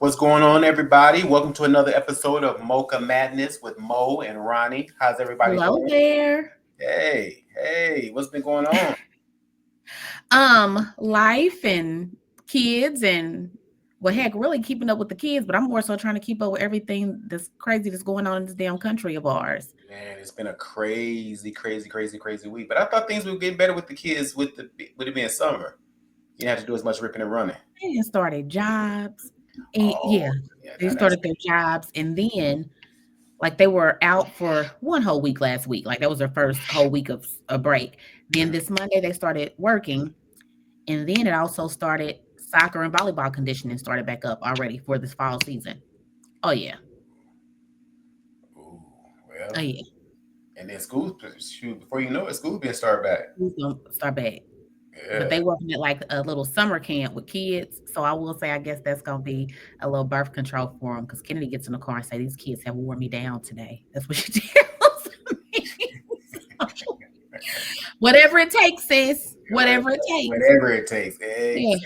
What's going on, everybody? Welcome to another episode of Mocha Madness with Mo and Ronnie. How's everybody Hello doing? there. Hey, what's been going on? Life and kids and well, heck, really keeping up with the kids, but I'm more so trying to keep up with everything that's crazy that's going on in this damn country of ours. Man, it's been a crazy week. But I thought things were getting better with the kids with it being summer. You didn't have to do as much ripping and running. They started jobs. Yeah, Oh, yeah, they that's started their jobs, and then like they were out for one whole week last week. Like that was their first whole week of a break. Then this Monday they started working, and then it also started soccer and volleyball conditioning started back up already for this fall season. Oh yeah. ooh, Oh well. yeah. And then school, shoot, before you know it, school being started back. School's gonna start back. But Yeah. they working at like a little summer camp with kids. So I will say I guess that's gonna be a little birth control for them because Kennedy gets in the car and say these kids have worn me down today. That's what she tells me. So, whatever it takes, sis. Whatever it takes. Whatever it takes. Yeah.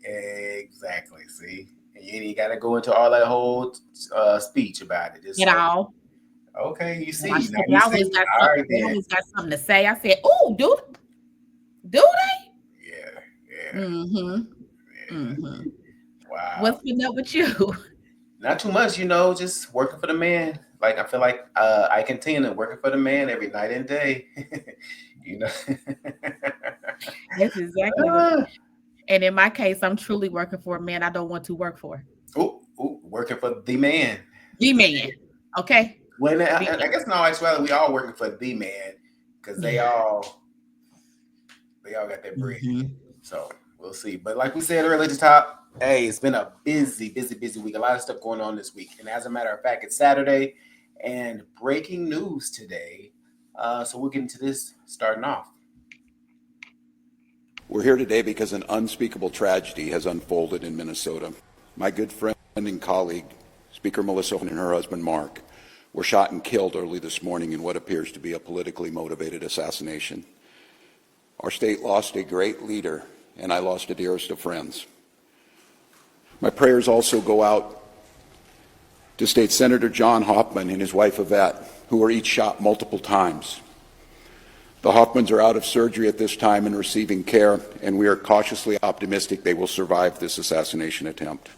Exactly. See, and you ain't got to go into all that whole speech about it. Just At all. okay. You Watch see, now this. They you always see. got All something. right They then. always got something to say. I said, "Oh, do they?" Yeah. Mm-hmm. Yeah. Mm-hmm. Wow. What's been up with you? Not too much, just working for the man. Like I feel like I continue working for the man every night and day. you know. That's exactly what. And in my case, I'm truly working for a man I don't want to work for. Working for the man. The man. Okay. Well, The I guess in all actuality, we all working for the man because yeah. they all got their bread. Mhm. So we'll see. But like we said earlier at the top, hey, it's been a busy week. A lot of stuff going on this week. And as a matter of fact, it's Saturday and breaking news today. So we'll get into this starting off. We're here today because an unspeakable tragedy has unfolded in Minnesota. My good friend and colleague, Speaker Melissa and her husband Mark, were shot and killed early this morning in what appears to be a politically motivated assassination. Our state lost a great leader, and I lost a dearest of friends. My prayers also go out to State Senator John Hoffman and his wife Yvette, who were each shot multiple times. The Hoffmans are out of surgery at this time and receiving care, and we are cautiously optimistic they will survive this assassination attempt.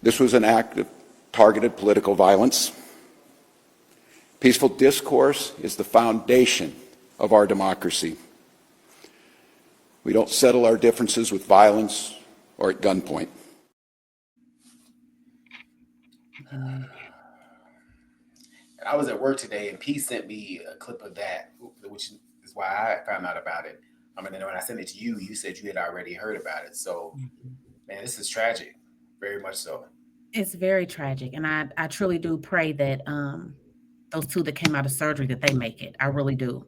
This was an act of targeted political violence. Peaceful discourse is the foundation of our democracy. We don't settle our differences with violence or at gunpoint. And I was at work today, and P sent me a clip of that, which is why I found out about it. I mean, when I sent it to you, you said you had already heard about it. So, man, this is tragic, very much so. It's very tragic, and I truly do pray that those two that came out of surgery that they make it. I really do.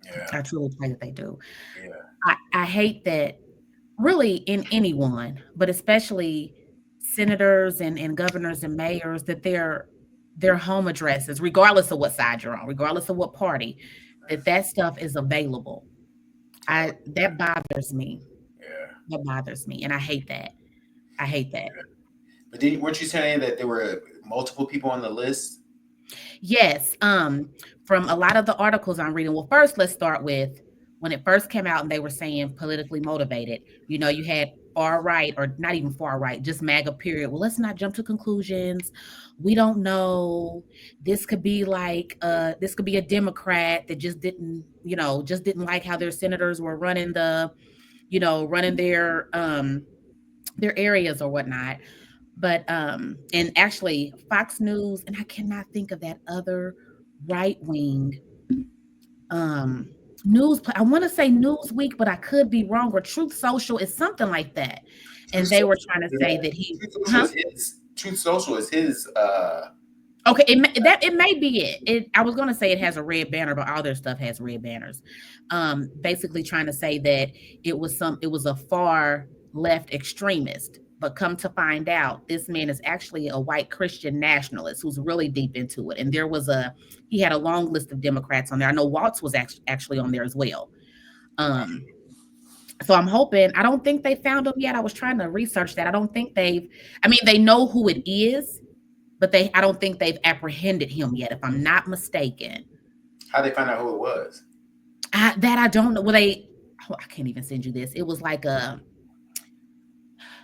Yeah, I truly pray that they do. yeah. I hate that really in anyone, but especially senators and governors and mayors that their home addresses, regardless of what side you're on, regardless of what party, that stuff is available. Oh, I that bothers me. yeah. That bothers me, and I hate that. I hate that. But weren't you saying that there were multiple people on the list? Yes, from a lot of the articles I'm reading. Well, first, let's start with when it first came out and they were saying politically motivated. You had far right, or not even far right, just MAGA period. Well, let's not jump to conclusions. We don't know. This could be a Democrat that just didn't like how their senators were running running their areas or whatnot. But and actually Fox News, and I cannot think of that other right wing I want to say Newsweek, but I could be wrong, or Truth Social is something like that. Truth And they were Social, trying to say that he Truth Social huh? is his. Truth Social is his. Okay, it may be I was going to say it has a red banner, but all their stuff has red banners. Basically trying to say that it was a far left extremist, but come to find out, this man is actually a white Christian nationalist who's really deep into it. And he had a long list of Democrats on there. I know Waltz was actually on there as well. Um, So I'm hoping. I don't think they found him yet. I was trying to research that. I don't think they've. I mean, they know who it is, but I don't think they've apprehended him yet, if I'm not mistaken. How they find out who it was? I don't know. Well, I can't even send you this. It was like a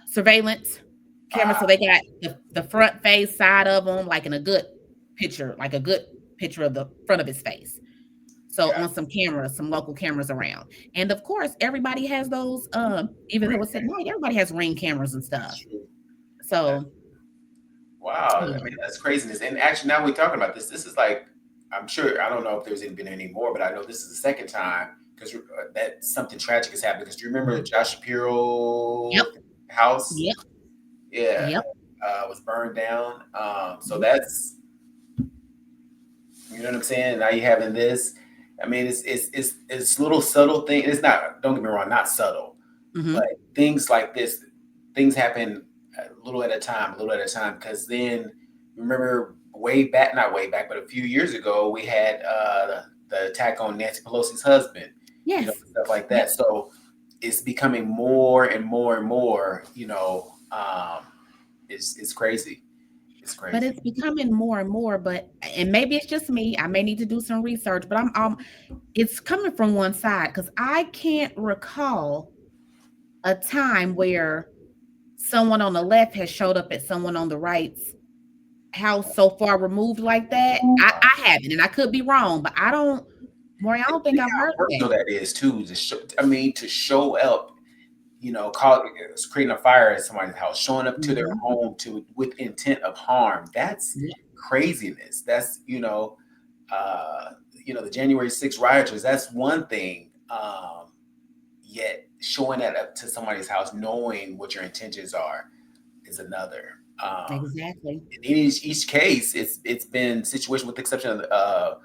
surveillance camera. So they got the front face side of him, like in a good picture, like a good picture of the front of his face. So Yeah. on some cameras, some local cameras around. And of course, everybody has those, even though it's at night, everybody has Ring cameras and stuff. So Wow, yeah. I mean that's craziness. And actually, now we're talking about this. This is like, I'm sure, I don't know if there's been any more, but I know this is the second time because that something tragic has happened. Because do you remember Josh Shapiro Yep. house? Yep. Yeah, Yep. was burned down. So Yep. that's, you know what I'm saying. Now you having this. I mean, it's little subtle thing. It's not. Don't get me wrong, not subtle, Mm-hmm. but things like this, things happen a little at a time, a little at a time. Because then, remember, way back, not way back, but a few years ago, we had the attack on Nancy Pelosi's husband. You know, Yes. stuff like Yep. that. So it's becoming more and more and more. It's crazy. It's But crazy. it's becoming more and more. And maybe it's just me. I may need to do some research, but it's coming from one side because I can't recall a time where someone on the left has showed up at someone on the right's house so far removed like that. I haven't, and I could be wrong, but Maury, I don't think Think I've how heard of personal that. that is too. To show up, creating a fire at somebody's house, showing up to their Mhm. home with intent of harm. That's Yeah, craziness. That's the January 6th rioters. That's one thing. Yet showing that up to somebody's house, knowing what your intentions are, is another. exactly. In each case, it's been situation with the exception of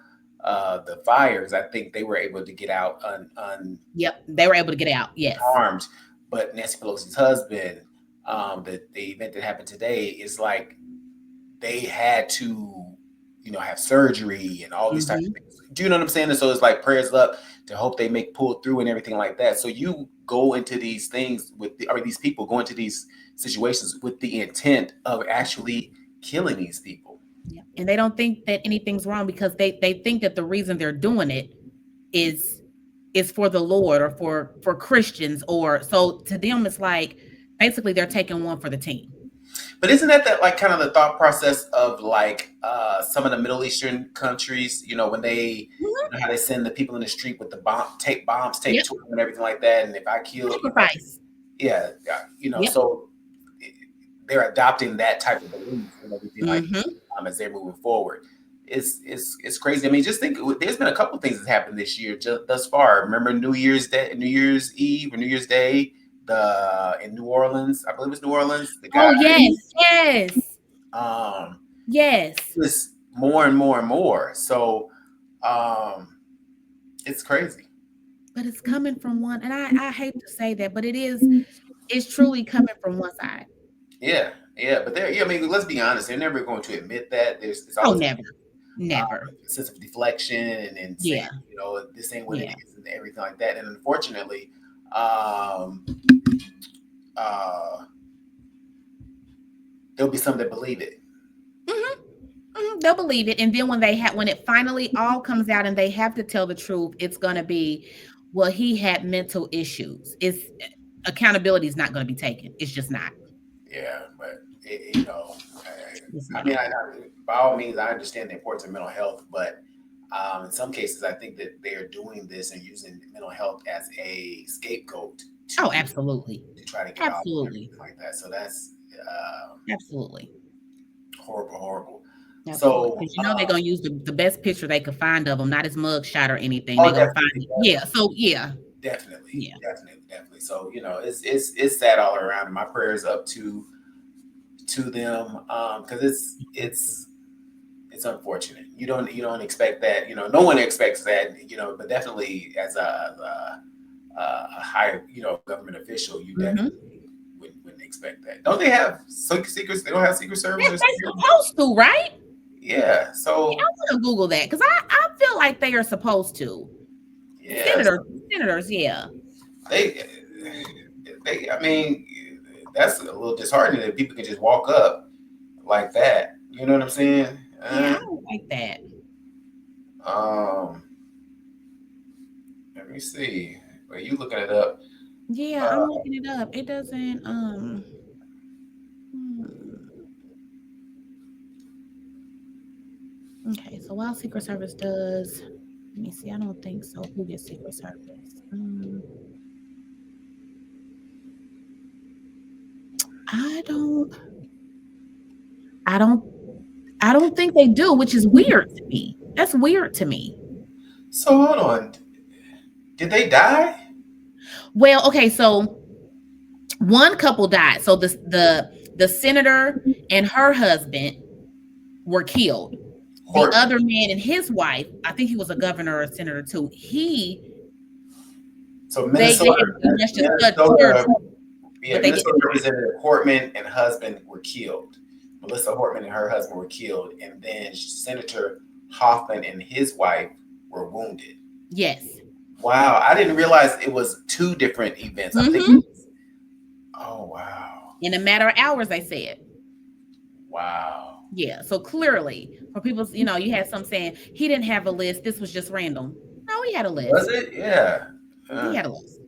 the fires. I think they were able to get out Yep, they were able to get out. Yes. unharmed. But Nancy Pelosi's husband, the event that happened today, is like they had to, have surgery and all these types of Hmm. things. Do you know what I'm saying? And so it's like prayers up to hope they make pull through and everything like that. So you go into these things these people go into these situations with the intent of actually killing these people. Yeah. And they don't think that anything's wrong because they think that the reason they're doing it is for the Lord or for Christians, or so to them it's like basically they're taking one for the team. But isn't that like kind of the thought process of like some of the Middle Eastern countries, when they, Mhm. how they send the people in the street with the bombs taped Yep. to them and everything like that. And if I kill, Sacrifice. yeah, yeah, Yep. so they're adopting that type of belief and everything like Hmm. as they're moving forward. It's crazy. I mean, just think. There's been a couple things that's happened this year just thus far. Remember New Year's Day, New Year's Eve, or New Year's Day, in New Orleans. I believe it's New Orleans. The guy, Oh yes, yes, um, yes. just more and more and more. So, um, it's crazy. But it's coming from one, and I hate to say that, but it's truly coming from one side. Yeah, yeah. But they're, yeah, I mean, let's be honest. They're never going to admit that. It's Oh, always never, never. a sense of deflection and saying, Yeah, this ain't what it yeah. is and everything like that. And unfortunately, um, uh, there'll be some that believe it. Hmm. Hmm. They'll believe it, and then when it finally all comes out, and they have to tell the truth, it's gonna be, well, he had mental issues. It's accountability is not going to be taken. It's just not. Yeah, but It's I mean, not. by all means, I understand the importance of mental health, but in some cases, I think that they are doing this and using mental health as a scapegoat to Oh, absolutely, try to get off and absolutely, everything like that. So that's absolutely. horrible, horrible. Absolutely, So, because they're gonna use the best picture they could find of him, not his mug shot or anything. They're oh, gonna definitely, find it. Yeah. So yeah, definitely, yeah. definitely, definitely. So it's sad all around. And my prayers up to them because it's unfortunate. You don't expect that. No one expects that. But definitely as a high government official, you Hmm. definitely wouldn't expect that. Don't they have secrets? They don't have secret service or They something. supposed to, right? Yeah. Yeah, So I'm gonna Google that because I feel like they are supposed to. yeah, Senators, senators, yeah. they I mean, that's a little disheartening that people can just walk up like that. You know what I'm saying? Yeah, I don't like that. Um, let me see. Are you looking it up? Yeah, Uh, I'm looking it up. It doesn't. Hmm. Okay, so while Secret Service does, let me see. I don't think so. Who gets Secret Service? I don't. I don't. I don't think they do, which is weird to me. That's weird to me. so hold on. Did they die? Well, okay, so one couple died. So the senator and her husband were killed. The Horton. other man and his wife, I think he was a governor or a senator too. So They Minnesota, had done let's just cut Minnesota, territory, yeah, but they Minnesota didn't. Representative Hortman and husband were killed. Melissa Hortman and her husband were killed, and then Senator Hoffman and his wife were wounded. Yes. Wow, I didn't realize it was two different events. I'm thinking, Hmm. oh wow, In a matter of hours, they said. wow. Yeah. So clearly, for people, you had some saying he didn't have a list. This was just random. No, he had a Was list. it? Yeah. He Uh, had a list.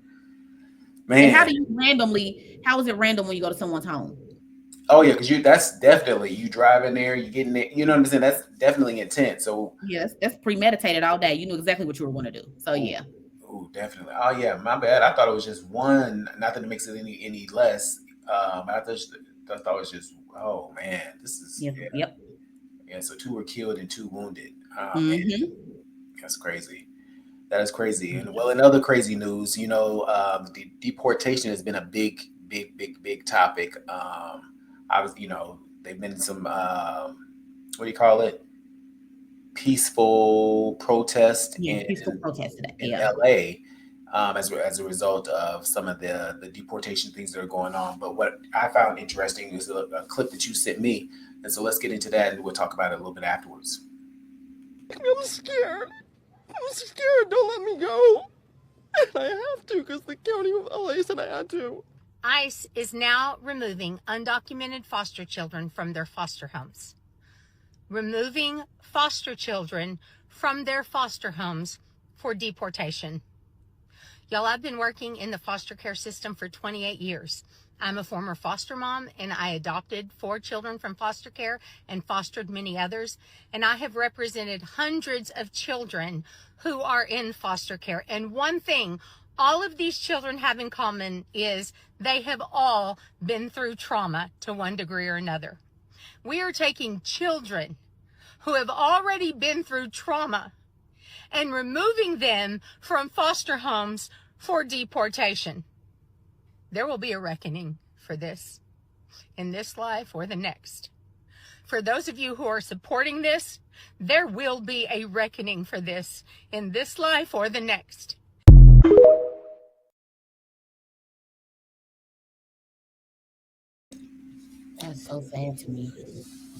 And how man. do you randomly? How is it random when you go to someone's home? Oh yeah, because that's definitely you driving there, you getting it. You know what I'm saying? That's definitely intent. So, Yeah, that's premeditated all day. You knew exactly what you were going to do. So oh, yeah. oh, definitely. Oh yeah, my bad. I thought it was just one. Not that it makes it any less. I thought it was just. Oh man, this is Yeah. yeah, Yep. yeah. So two were killed and two wounded. Oh man, Hmm. that's crazy. That is crazy. And well, in other crazy news, deportation has been a big topic. I was, they've been some, what do you call it? Peaceful protest Yeah. Peaceful protest today. in Yeah. LA, as a result of some of the deportation things that are going on. But what I found interesting is a clip that you sent me. And so let's get into that and we'll talk about it a little bit afterwards. I'm scared. I'm scared. Don't let me go. And I have to because the county of LA said I had to. ICE is now removing undocumented foster children from their foster homes. Removing foster children from their foster homes for deportation. Y'all, I've been working in the foster care system for 28 years. I'm a former foster mom, and I adopted 4 children from foster care and fostered many others. And I have represented hundreds of children who are in foster care. And one thing all of these children have in common is they have all been through trauma to one degree or another. We are taking children who have already been through trauma and removing them from foster homes for deportation. There will be a reckoning for this in this life or the next. For those of you who are supporting this, there will be a reckoning for this in this life or the next. That's so sad to me.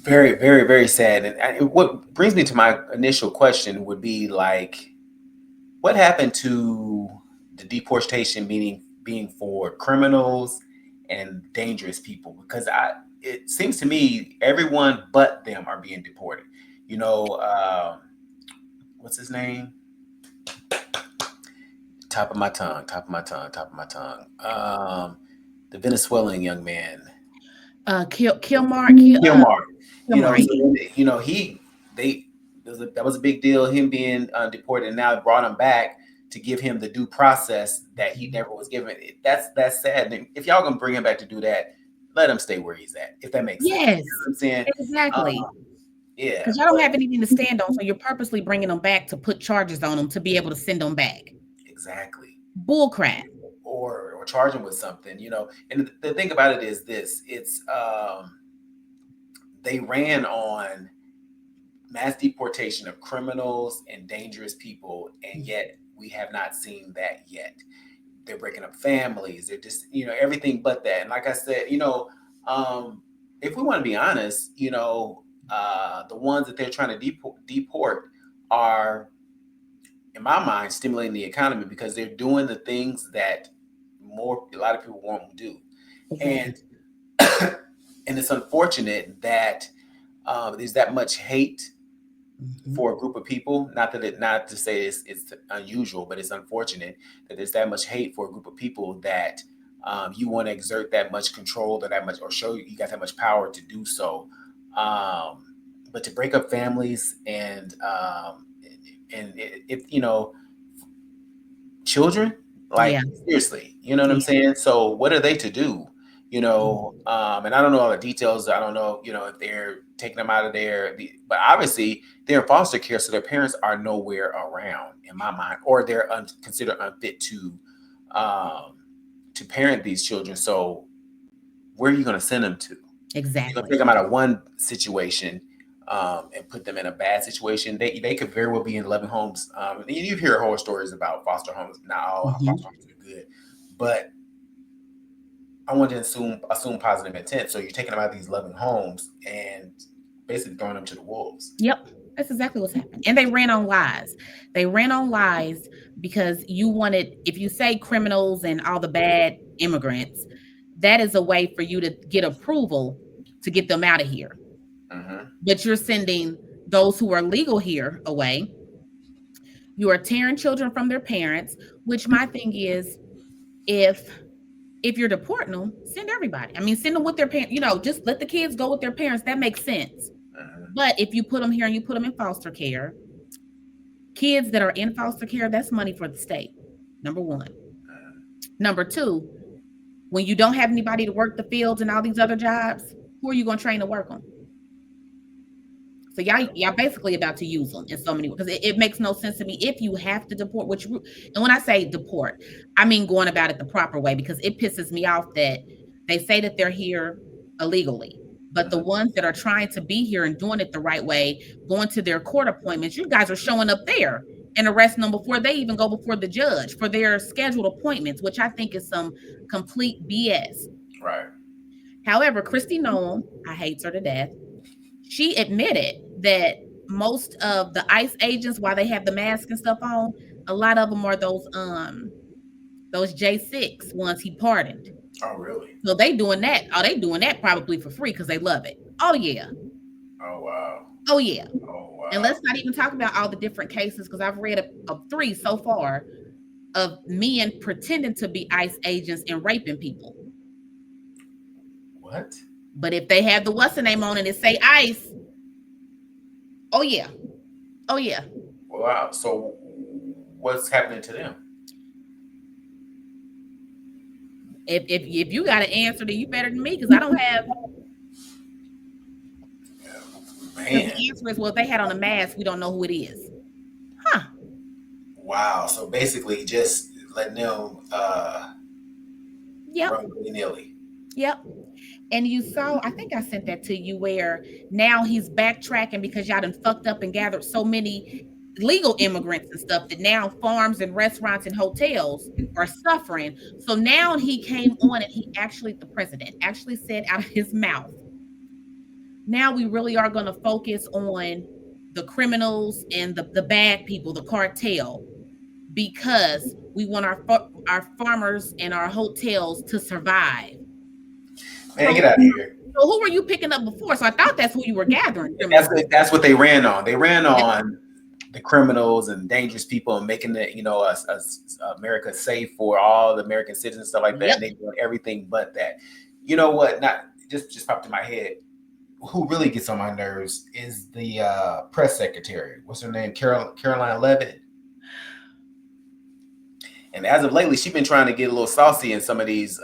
Very, very, very sad. And what brings me to my initial question would be like, what happened to the deportation meaning being for criminals and dangerous people? Because it seems to me everyone but them are being deported. You know, what's his name? Top of my tongue, top of my tongue, top of my tongue. The Venezuelan young man. Kilmar. Kilmar. So they that was a big deal. Him being deported, and now it brought him back to give him the due process that he never was given. That's sad. And if y'all gonna bring him back to do that, let him stay where he's at. If that makes sense, you know Yes, what I'm saying, exactly. yeah, Because y'all don't have anything to stand on, so you're purposely bringing them back to put charges on them to be able to send them back. exactly. Bull crap. Or charge him with something, And the thing about it is this: they ran on mass deportation of criminals and dangerous people, and yet we have not seen that yet. They're breaking up families. They're just, everything but that. And like I said, if we want to be honest, the ones that they're trying to deport are, in my mind, stimulating the economy because they're doing the things that a lot of people won't do. Exactly. And it's unfortunate that there's that much hate for a group of people. Not to say it's unusual, but it's unfortunate that there's that much hate for a group of people that you want to exert that much control or that much, or show you got that much power to do so. But to break up families and if children, like Yeah. seriously, you know what I'm Yeah. saying? So what are they to do? And I don't know all the details. I don't know, if they're taking them out of there, but obviously they're in foster care, so their parents are nowhere around in my mind, or they're considered unfit to parent these children. So where are you going to send them to? You're going to Exactly. take them out of one situation and put them in a bad situation. They could very well be in loving homes. And you hear horror stories about foster homes. Not all foster homes are good, but I want to assume positive intent. So you're taking them out of these loving homes and basically throwing them to the wolves. Yep. That's exactly what's happened. And they ran on lies. They ran on lies because you wanted, if you say criminals and all the bad immigrants, that is a way for you to get approval to get them out of here. Mm-hmm. But you're sending those who are legal here away. You are tearing children from their parents, which my thing is, if you're deporting them, send everybody. I mean, send them with their parents, just let the kids go with their parents. That makes sense. Mm-hmm. But if you put them here and you put them in foster care, kids that are in foster care, that's money for the state. Number one. Number two, when you don't have anybody to work the fields and all these other jobs, who are you going to train to work them? So y'all basically about to use them in so many, because it makes no sense to me if you have to deport, and when I say deport, I mean going about it the proper way, because it pisses me off that they say that they're here illegally, but the ones that are trying to be here and doing it the right way, going to their court appointments, you guys are showing up there and arresting them before they even go before the judge for their scheduled appointments, which I think is some complete BS. Right. However, Kristi Noem, I hate her to death. She admitted that most of the ICE agents, while they have the mask and stuff on, a lot of them are those J6 ones he pardoned. Oh, really? So they doing that. Oh, they doing that probably for free because they love it. Oh yeah. Oh wow. Oh yeah. Oh wow. And let's not even talk about all the different cases, because I've read of 3 so far of men pretending to be ICE agents and raping people. What? But if they have the what's the name on it and say ICE, oh yeah. Oh yeah. Wow. So what's happening to them? If you got an answer, then you better than me, because I don't have. Man. The answer is, well, if they had on a mask, we don't know who it is. Huh. Wow. So basically just letting them Yep. run willy-nilly. Yep. And you saw, I think I sent that to you, where now he's backtracking because y'all done fucked up and gathered so many legal immigrants and stuff that now farms and restaurants and hotels are suffering. So now he came on and the president actually said out of his mouth, now we really are going to focus on the criminals and the bad people, the cartel, because we want our farmers and our hotels to survive. Man, get out of here. So who were you picking up before? So I thought that's who you were gathering. That's what they ran on. They ran on the criminals and dangerous people and making it, America safe for all the American citizens and stuff like that. Yep. And they doing everything but that. You know what? Not just popped in my head. Who really gets on my nerves is the press secretary. What's her name? Caroline Levitt. And as of lately, she's been trying to get a little saucy in some of these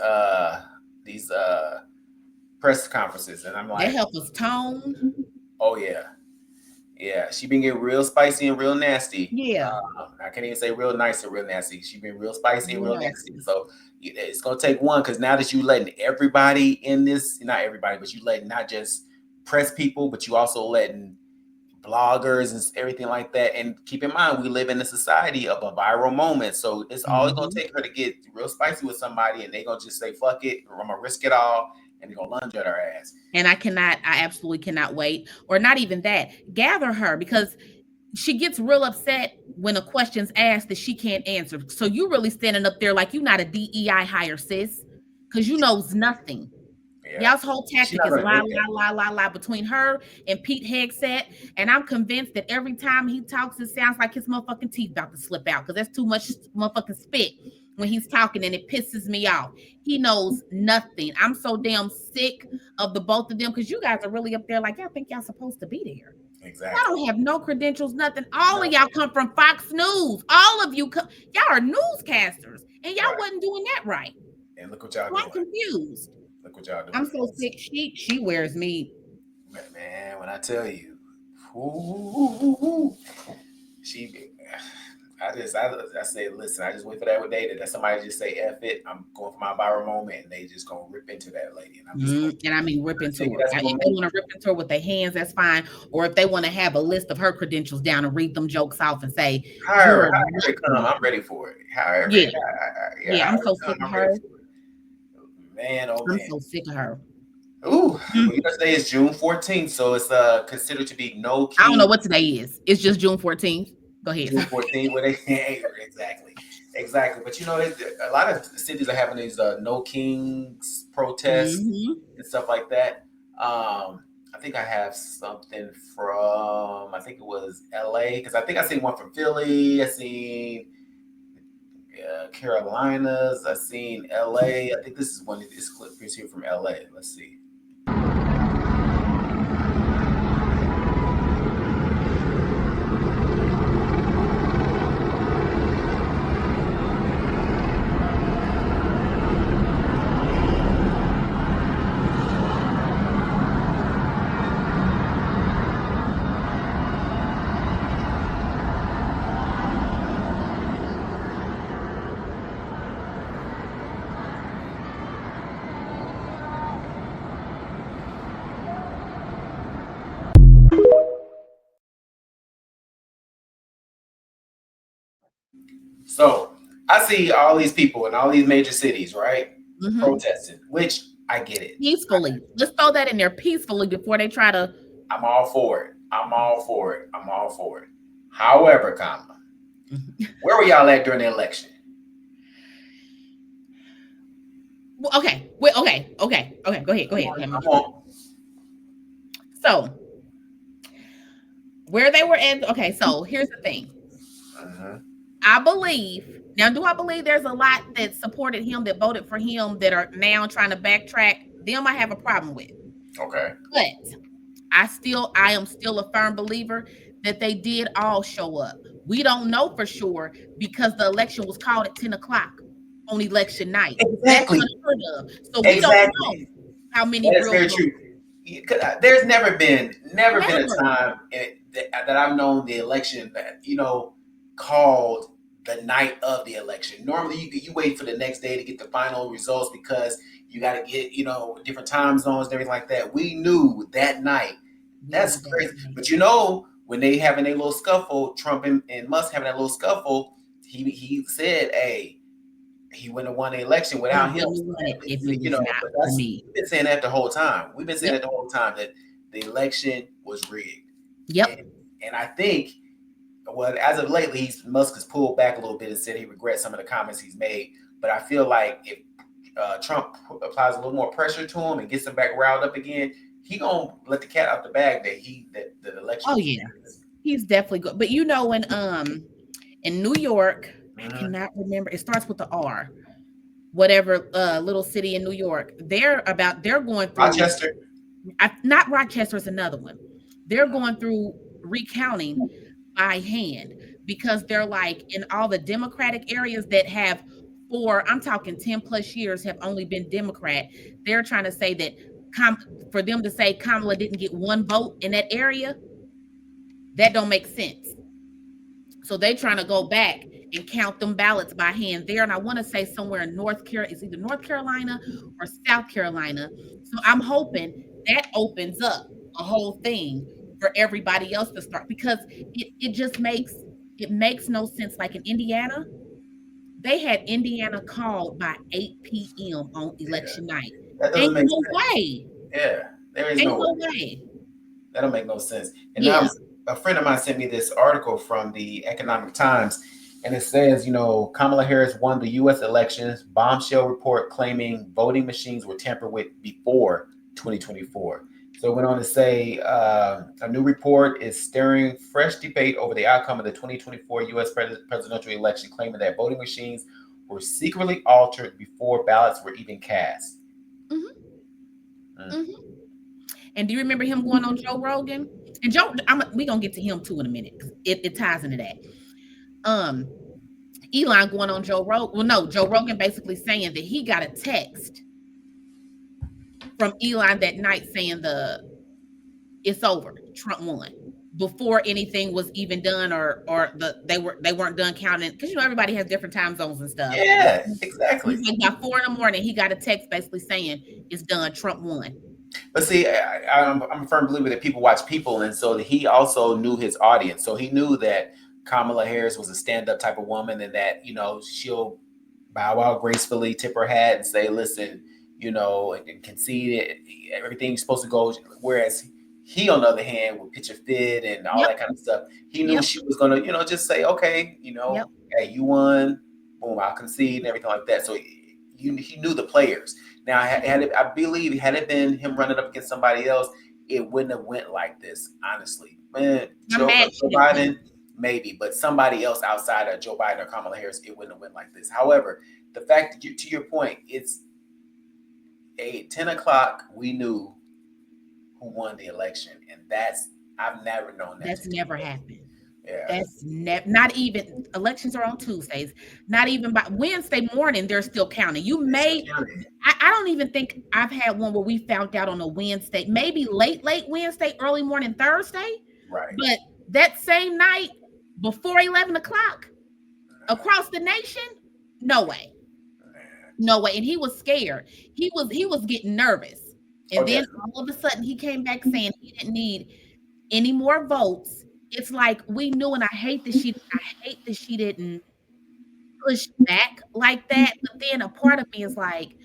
press conferences, and I'm like, they help us tone. Oh yeah, she been getting real spicy and real nasty. Yeah, I can't even say real nice or real nasty. She been real spicy and real nasty. So it's gonna take one, because now that you letting everybody in this, not everybody, but you letting not just press people, but you also letting bloggers and everything like that. And keep in mind, we live in a society of a viral moment, so it's always gonna take her to get real spicy with somebody, and they gonna just say fuck it, or I'm gonna risk it all, and they're gonna lunge at her ass. And I absolutely cannot wait. Or not even that, gather her, because she gets real upset when a question's asked that she can't answer. So you really standing up there like you're not a DEI hire, sis, because you knows nothing. Yeah. Y'all's whole She's tactic not is gonna lie, admit that. lie, lie, lie, lie between her and Pete Hegseth. And I'm convinced that every time he talks, it sounds like his motherfucking teeth about to slip out because that's too much motherfucking spit when he's talking and it pisses me off. He knows nothing. I'm so damn sick of the both of them because you guys are really up there like y'all think y'all supposed to be there. Y'all Exactly. don't have no credentials, nothing. All of No. y'all come from Fox News. All of you, y'all are newscasters, and y'all Right. wasn't doing that right. And look what y'all So I'm doing. confused. Look what y'all I'm doing. so sick. She wears me. Man, when I tell you, ooh, she, I say, listen, I just wait for that day that somebody just say F it. I'm going for my viral moment, and they just gonna rip into that lady, and I'm just gonna And I mean, rip tell into you her. that's If gonna they make want to rip into her with their hands, that's fine. Or if they want to have a list of her credentials down and read them jokes off and say, however, "You're however it come, I'm ready for it. However, yeah, yeah, yeah." I'm however so it sick come, of I'm ready her. for it. Man, oh I'm man. so sick of her. Ooh, Mm. well, you know, today is June 14th, so it's considered to be No I don't know King what today is. It's just June 14th. Go ahead. June 14th. Where they exactly, exactly. But you know, a lot of cities are having these No Kings protests Hmm. and stuff like that. I think I have something from I think it was LA because I think I seen one from Philly. I seen Carolinas. I seen LA. I think this is one of these clip is here from LA. Let's see. So I see all these people in all these major cities, right, Hmm. protesting, which I get it. Peacefully. Let's throw that in there peacefully before they try to. I'm all for it. I'm all for it. I'm all for it. However, comma, where were y'all at during the election? Well, okay. Wait, okay. Okay. Okay. Go ahead. Go Come ahead, on, Tammy. come on. So where they were at. Okay. So here's the thing. Mhm. I believe now. Do I believe there's a lot that supported him, that voted for him, that are now trying to backtrack? Them I have a problem with, Okay. but I am still a firm believer that they did all show up. We don't know for sure because the election was called at 10 o'clock on election night. That's Exactly. unheard of. So we don't know Exactly. how many That is real very votes. true. 'Cause there's never been a Never. time that I've known the election that called the night of the election. Normally, you wait for the next day to get the final results because you got to get different time zones and everything like that. We knew that night. We That's knew that crazy. night. But when they having a little scuffle, Trump and Musk having that little scuffle, he said, "Hey, he wouldn't have won the election He without him." wouldn't have won it if it was not But for that's me. we've been saying that the whole time. We've been saying Yep. that the whole time that the election was rigged, Yep. and I think well, as of lately, Musk has pulled back a little bit and said he regrets some of the comments he's made. But I feel like if Trump applies a little more pressure to him and gets him back riled up again, he gonna let the cat out the bag that the election Oh was yeah. rigged. He's definitely good. But in New York, I Mhm. cannot remember. It starts with the R. Whatever little city in New York. They're going through Rochester. not Rochester is another one. They're going through recounting by hand because they're like in all the Democratic areas that have I'm talking 10 plus years have only been Democrat. They're trying to say that for them to say Kamala didn't get one vote in that area, that don't make sense. So they trying to go back and count them ballots by hand there. And I want to say somewhere in North Carolina, it's either North Carolina or South Carolina. So I'm hoping that opens up a whole thing for everybody else to start because it just makes no sense. Like in Indiana, they had Indiana called by 8 p.m. on Yeah, election night. that doesn't Ain't make no sense. way. Yeah, there is Ain't no no way. way. That don't make no sense. And now Yeah. a friend of mine sent me this article from the Economic Times, and it says, Kamala Harris won the U.S. elections. Bombshell report claiming voting machines were tampered with before 2024. So it went on to say a new report is stirring fresh debate over the outcome of the 2024 U.S. presidential election, claiming that voting machines were secretly altered before ballots were even cast. Mm-hmm. Mm-hmm. And do you remember him going on Joe Rogan? And we gonna get to him too in a minute because it ties into that. Elon going on Joe Rogan. Well, no, Joe Rogan basically saying that he got a text from Elon that night saying it's over. Trump won before anything was even done, or they weren't done counting, because everybody has different time zones and stuff. Yeah, exactly. He's like, by 4 a.m, he got a text basically saying it's done. Trump won. But see, I'm a firm believer that people watch people, and so he also knew his audience. So he knew that Kamala Harris was a stand-up type of woman, and that she'll bow out gracefully, tip her hat, and say, "Listen, and concede it. Everything's supposed to go." Whereas he, on the other hand, would pitch a fit and all that kind of stuff. He knew she was gonna, just say, "Okay, hey, you won. Boom, I'll concede," and everything like that. So he knew the players. Now, I believe had it been him running up against somebody else, it wouldn't have went like this. Honestly, man, Joe Biden maybe, but somebody else outside of Joe Biden or Kamala Harris, it wouldn't have went like this. However, the fact that to your point, it's 10 o'clock. We knew who won the election, and I've never known that. That's never happened. Yeah. That's not even, elections are on Tuesdays. Not even by Wednesday morning, they're still counting. I don't even think I've had one where we found out on a Wednesday, maybe late Wednesday, early morning Thursday. Right. But that same night before 11 o'clock across the nation, no way. No way. And he was scared. He was getting nervous. And then all of a sudden he came back saying he didn't need any more votes. It's like we knew, and I hate that she didn't push back like that. But then a part of me is like,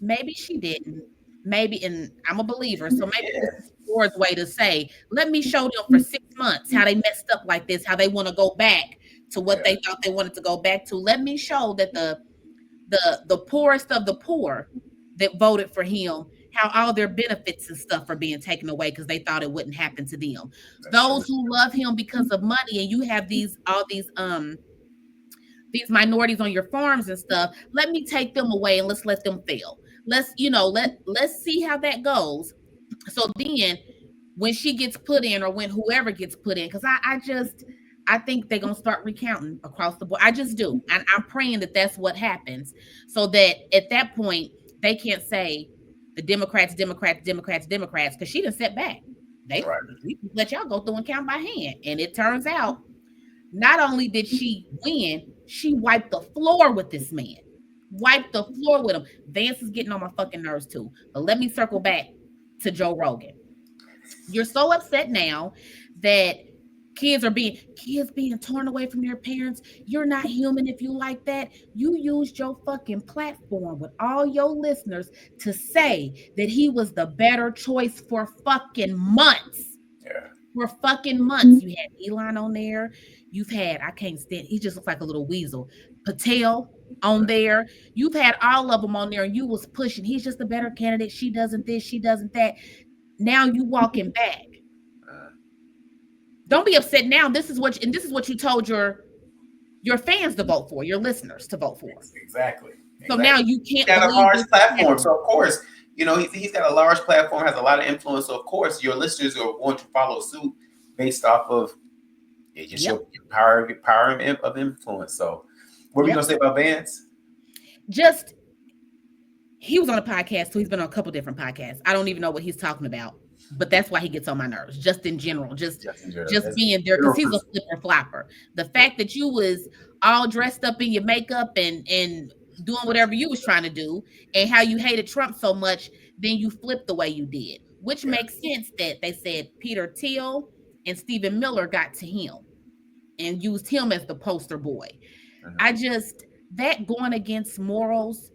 maybe she didn't. Maybe, and I'm a believer, so maybe this is Ford's way to say, let me show them for 6 months how they messed up like this, how they want to go back to what they thought they wanted to go back to. Let me show that the poorest of the poor that voted for him, how all their benefits and stuff are being taken away because they thought it wouldn't happen to them. Those who love him because of money, and you have these minorities on your farms and stuff, let me take them away and let's let them fail. Let's see how that goes. So then when she gets put in, or when whoever gets put in, because I think they're going to start recounting across the board. I just do. And I'm praying that that's what happens, so that at that point they can't say the Democrats, because she done set back. We let y'all go through and count by hand. And it turns out, not only did she win, she wiped the floor with this man. Wiped the floor with him. Vance is getting on my fucking nerves too. But let me circle back to Joe Rogan. You're so upset now that kids being torn away from their parents. You're not human if you like that. You used your fucking platform with all your listeners to say that he was the better choice for fucking months. Yeah. For fucking months. You had Elon on there. You've had, I can't stand, he just looks like a little weasel. Patel on there. You've had all of them on there, and you was pushing. He's just a better candidate. She doesn't this, she doesn't that. Now you walking back. Don't be upset now. This is what you told your fans to vote for, your listeners to vote for. Exactly. So now you can't. He's got a large platform, so of course, he's got a large platform, has a lot of influence. So of course, your listeners are going to follow suit based off of your power of influence. So, what were you gonna say about Vance? Just, he was on a podcast, so he's been on a couple different podcasts. I don't even know what he's talking about. But that's why he gets on my nerves, just in general, just being there, because he's a flipper flopper. The fact that you was all dressed up in your makeup and doing whatever you was trying to do, and how you hated Trump so much, then you flipped the way you did, which makes sense that they said Peter Thiel and Stephen Miller got to him and used him as the poster boy. That going against morals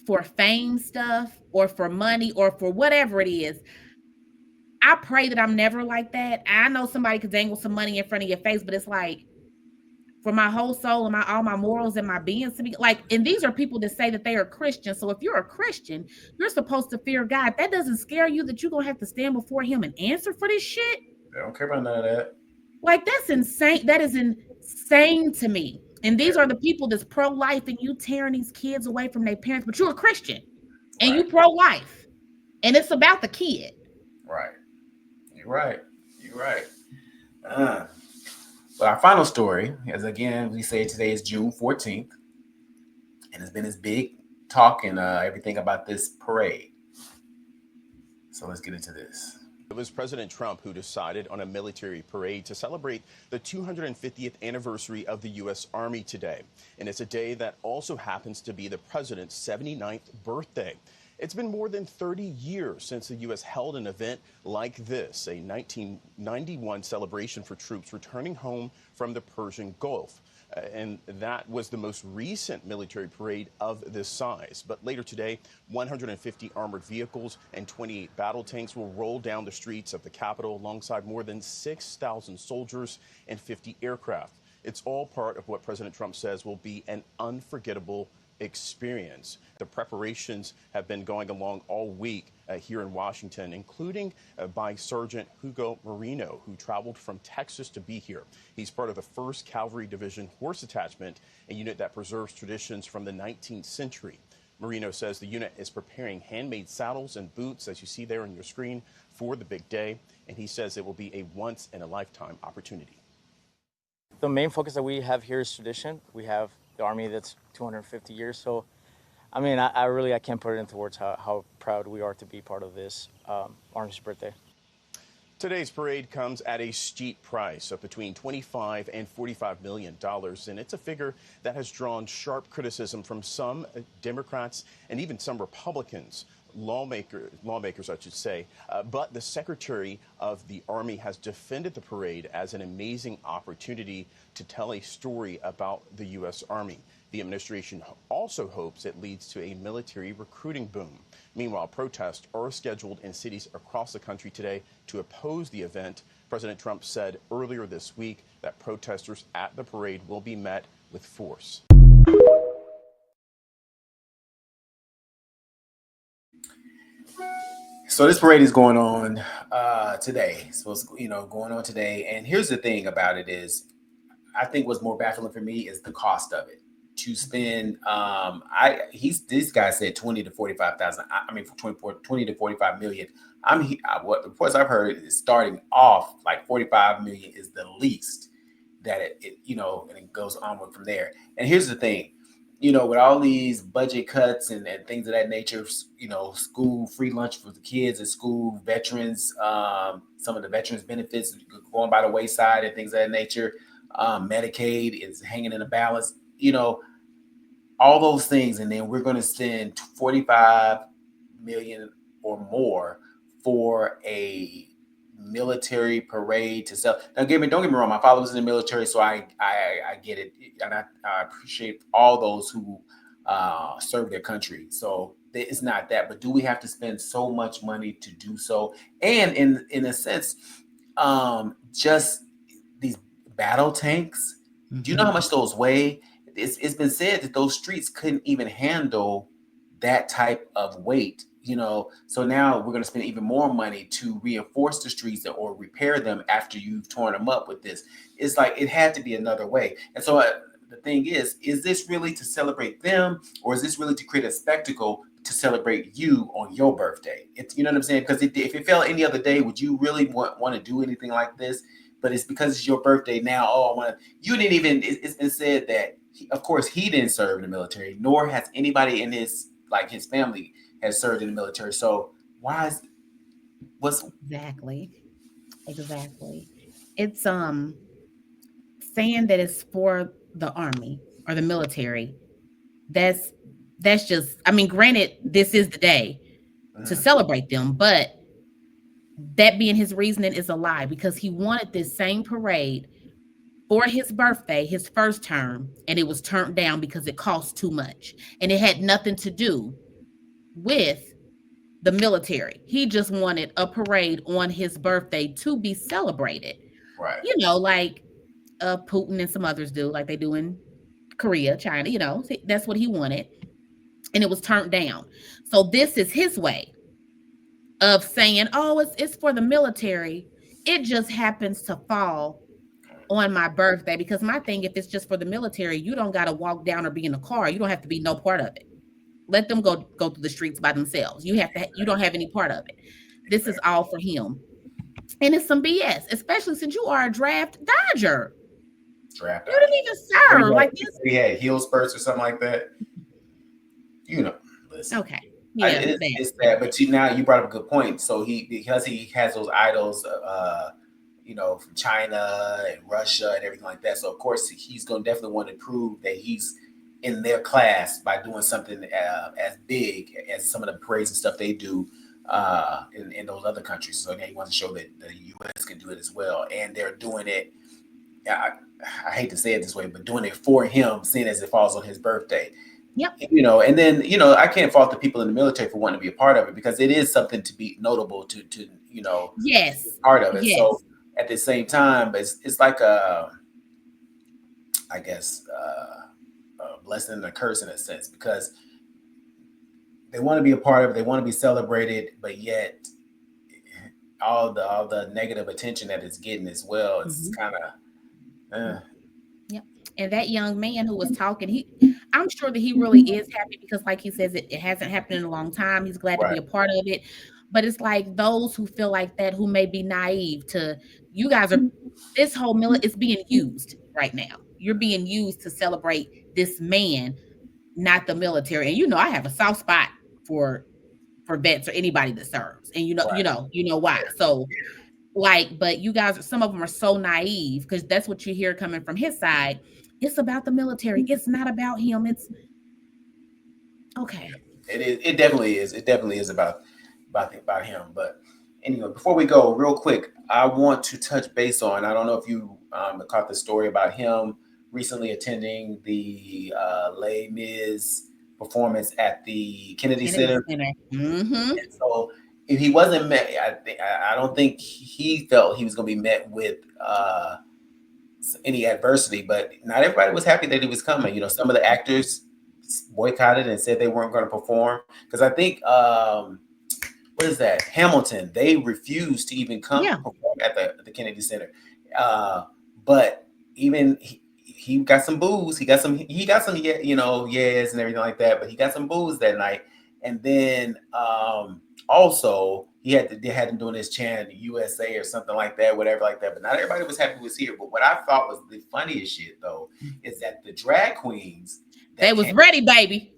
for fame stuff, or for money, or for whatever it is, I pray that I'm never like that. I know somebody could dangle some money in front of your face, but it's like for my whole soul and all my morals and my being to be like, and these are people that say that they are Christian. So if you're a Christian, you're supposed to fear God. That doesn't scare you that you're gonna have to stand before him and answer for this shit. They don't care about none of that. Like that's insane. That is insane to me. And these are the people that's pro-life and you tearing these kids away from their parents, but you're a Christian and you Right. pro-life. And it's about the kid. Right. You're right. You're right. But our final story is again, we say today is June 14th, and it's been this big talk and everything about this parade. So let's get into this. It was President Trump who decided on a military parade to celebrate the 250th anniversary of the U.S. Army today. And it's a day that also happens to be the president's 79th birthday. It's been more than 30 years since the U.S. held an event like this, a 1991 celebration for troops returning home from the Persian Gulf. And that was the most recent military parade of this size. But later today, 150 armored vehicles and 28 battle tanks will roll down the streets of the Capitol alongside more than 6,000 soldiers and 50 aircraft. It's all part of what President Trump says will be an unforgettable experience. The preparations have been going along all week here in Washington, including by Sergeant Hugo Marino, who traveled from Texas to be here. He's part of the 1st Cavalry Division Horse Attachment, a unit that preserves traditions from the 19th century. Marino says the unit is preparing handmade saddles and boots, as you see there on your screen, for the big day, and he says it will be a once-in-a-lifetime opportunity. The main focus that we have here is tradition. We have the Army that's 250 years. So, I mean, I can't put it into words how proud we are to be part of this Army's birthday. Today's parade comes at a steep price of between $25 and $45 million, and it's a figure that has drawn sharp criticism from some Democrats and even some Republicans. Lawmakers, I should say, but the Secretary of the Army has defended the parade as an amazing opportunity to tell a story about the U.S. Army. The administration also hopes it leads to a military recruiting boom. Meanwhile, protests are scheduled in cities across the country today to oppose the event. President Trump said earlier this week that protesters at the parade will be met with force. So this parade is going on today. So it's, going on today. And here's the thing about it is, I think what's more baffling for me is the cost of it. To spend, this guy said 20 to 45,000. I mean, 20 to 45 million. What the reports I've heard is starting off like 45 million is the least that it and it goes onward from there. And here's the thing. With all these budget cuts and things of that nature, school free lunch for the kids at school, veterans, some of the veterans benefits going by the wayside and things of that nature, Medicaid is hanging in the balance, all those things. And then we're going to spend 45 million or more for a military parade to sell. Now, don't get me wrong. My father was in the military, so I get it, and I appreciate all those who serve their country. So it's not that, but do we have to spend so much money to do so? And in a sense, just these battle tanks. Mm-hmm. Do you know how much those weigh? It's been said that those streets couldn't even handle that type of weight. So now we're going to spend even more money to reinforce the streets or repair them after you've torn them up with this. It's like it had to be another way. And so the thing is this really to celebrate them, or is this really to create a spectacle to celebrate you on your birthday? It's, you know what I'm saying? Because if it fell any other day, would you really want to do anything like this? But it's because it's your birthday now. Oh, I want to. You didn't even. It's been said that, of course, he didn't serve in the military, nor has anybody in his family has served in the military. So what's exactly it's saying that it's for the Army or the military. That's just, I mean, granted, this is the day to celebrate them, but that being his reasoning is a lie, because he wanted this same parade for his birthday, his first term, and it was turned down because it cost too much, and it had nothing to do with the military. He just wanted a parade on his birthday to be celebrated. Right. Like Putin and some others do, like they do in Korea, China, that's what he wanted. And it was turned down. So this is his way of saying, oh, it's for the military. It just happens to fall on my birthday, because my thing, if it's just for the military, you don't got to walk down or be in a car. You don't have to be no part of it. Let them go through the streets by themselves. You don't have any part of it. This is all for him. And it's some BS, especially since you are a draft dodger. You didn't even serve like this. He had heel spurts or something like that. Listen. Okay. Yeah, it's that. But now you brought up a good point. So because he has those idols, from China and Russia and everything like that. So of course he's going to definitely want to prove that he's in their class by doing something as big as some of the parades and stuff they do in those other countries. So now he wants to show that the U.S. can do it as well, and they're doing it. I hate to say it this way, but doing it for him, seeing as it falls on his birthday. Yep. And then I can't fault the people in the military for wanting to be a part of it, because it is something to be notable to yes, be part of it. Yes. So at the same time, it's like a blessing and a curse in a sense, because they want to be a part of it, they want to be celebrated, but yet all the negative attention that it's getting as well, it's kind of Yep. And that young man who was talking, I'm sure that he really is happy, because like he says, it hasn't happened in a long time. He's glad to be a part of it. But it's like those who feel like that, who may be naive to, you guys are, this whole is being used right now. You're being used to celebrate this man, not the military. And I have a soft spot for vets or anybody that serves. And you know why. So but you guys, some of them are so naive, because that's what you hear coming from his side. It's about the military. It's not about him. It's okay. It is. It definitely is. It definitely is about him. But anyway, before we go, real quick, I want to touch base on. I don't know if you caught the story about him recently attending the Les Mis performance at the Kennedy Center. Mm-hmm. So if he wasn't met, I don't think he felt he was going to be met with any adversity. But not everybody was happy that he was coming. Some of the actors boycotted and said they weren't going to perform, because I think what is that? Hamilton. They refused to even come perform at the Kennedy Center. But even he got some boos. He got some yes and everything like that. But he got some boos that night. And then also they had him doing this chant USA or something like that, whatever like that. But not everybody was happy he was here. But what I thought was the funniest shit though is that the drag queens, they was ready, baby.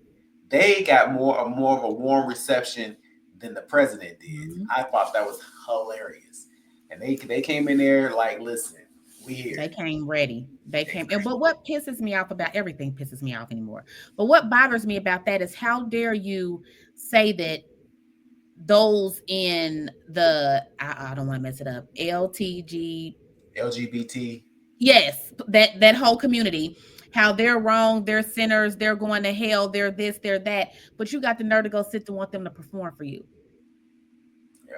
They got more of a warm reception than the president did. Mm-hmm. I thought that was hilarious. And they came in there like, listen, we here. They came ready. But what pisses me off about everything pisses me off anymore. But what bothers me about that is, how dare you say that those in the, I don't want to mess it up, LGBT. Yes, that whole community, how they're wrong, they're sinners, they're going to hell, they're this, they're that. But you got the nerve to go sit and want them to perform for you.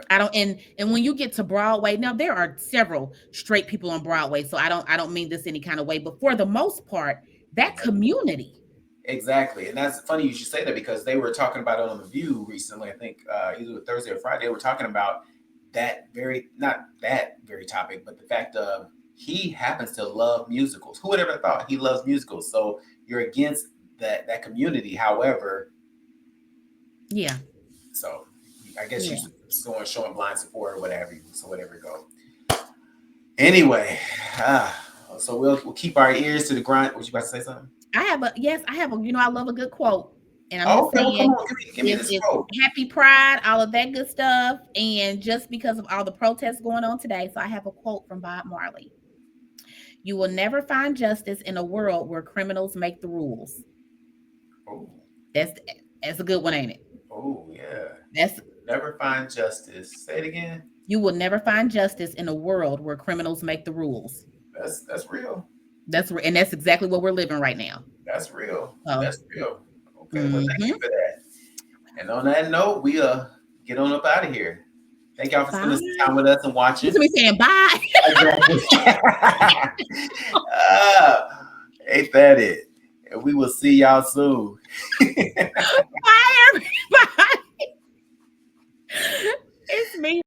I don't, and when you get to Broadway, now there are several straight people on Broadway, so I don't mean this any kind of way, but for the most part, that community. Exactly. And that's funny you should say that, because they were talking about it on The View recently, I think either Thursday or Friday. They were talking about not that very topic, but the fact of he happens to love musicals. Who would ever thought he loves musicals? So you're against that community. However, yeah. So I guess you're showing blind support or whatever. So whatever you go. Anyway, so we'll keep our ears to the grind. Was you about to say something? I have a, I love a good quote. And I'm just saying, come on, give me this quote. Happy Pride, all of that good stuff. And just because of all the protests going on today, so I have a quote from Bob Marley. You will never find justice in a world where criminals make the rules. Oh. That's a good one, ain't it? Oh, yeah. That's never find justice. Say it again. You will never find justice in a world where criminals make the rules. That's real. And that's exactly what we're living right now. That's real. That's real. Okay, well, thank you for that. And on that note, we get get on up out of here. Thank y'all for spending some Bye. time with us and watching. You should be saying bye. Ain't that it? And we will see y'all soon. Bye, everybody. It's me.